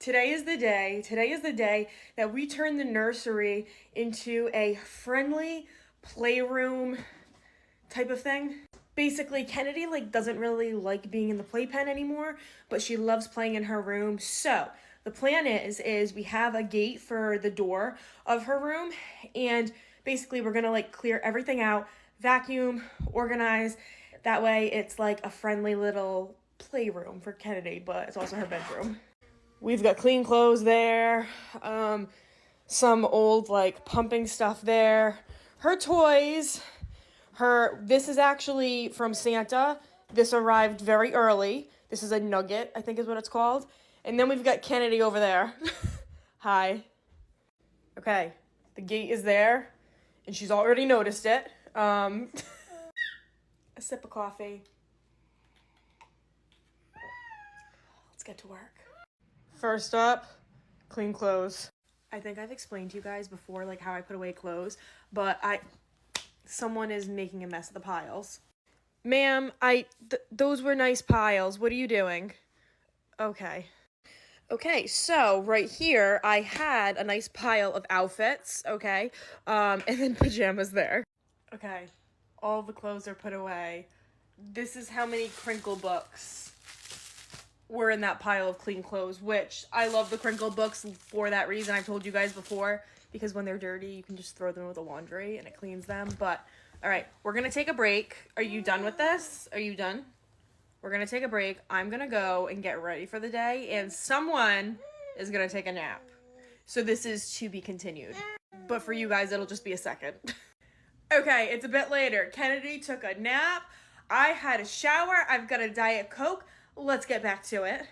Today is the day. Today is the day that we turn the nursery into a friendly playroom type of thing. Basically, Kennedy doesn't really like being in the playpen anymore, but she loves playing in her room. So the plan is we have a gate for the door of her room, and basically we're gonna clear everything out, vacuum, organize. That way it's like a friendly little playroom for Kennedy, but it's also her bedroom. We've got clean clothes there, some old pumping stuff there, her toys, this is actually from Santa. This arrived very early. This is a nugget, I think is what it's called. And then we've got Kennedy over there. Hi. Okay, the gate is there, and she's already noticed it. A sip of coffee. Let's get to work. First up, clean clothes. I think I've explained to you guys before how I put away clothes, but someone is making a mess of the piles. Ma'am, those were nice piles. What are you doing? Okay. Okay, so right here, I had a nice pile of outfits, okay? And then pajamas there. Okay, all the clothes are put away. This is how many crinkle books were in that pile of clean clothes, which I love the crinkle books for that reason. I've told you guys before, because when they're dirty, you can just throw them with the laundry and it cleans them. But, all right, we're going to take a break. Are you done with this? Are you done? We're going to take a break. I'm going to go and get ready for the day, and someone is going to take a nap. So this is to be continued. But for you guys, it'll just be a second. Okay, it's a bit later. Kennedy took a nap. I had a shower. I've got a Diet Coke. Let's get back to it.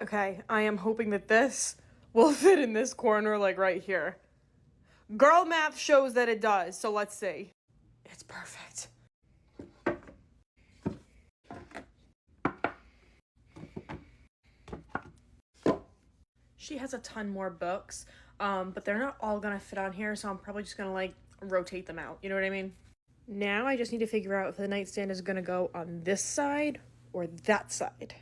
Okay, I am hoping that this will fit in this corner, right here. Girl math shows that it does, so let's see. It's perfect. She has a ton more books, but they're not all gonna fit on here, so I'm probably just gonna rotate them out. You know what I mean? Now I just need to figure out if the nightstand is gonna go on this side or that side.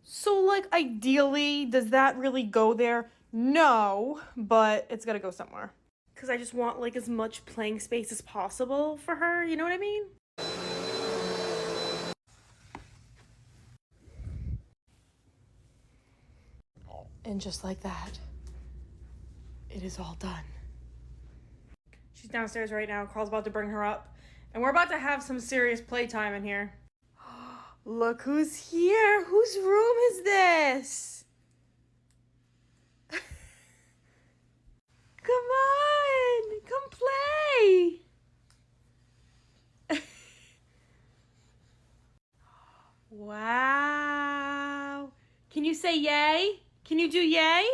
So ideally, does that really go there? No, but it's gotta go somewhere. Cause I just want as much playing space as possible for her, you know what I mean? And just like that, it is all done. She's downstairs right now. Carl's about to bring her up, and we're about to have some serious playtime in here. Look who's here. Whose room is this? Come on, come play. Wow. Can you say yay? Can you do yay?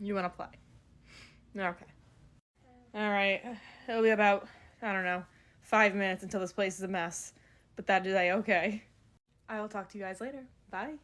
You want to play? Okay. All right. It'll be about, I don't know, 5 minutes until this place is a mess. But that is okay. I will talk to you guys later. Bye.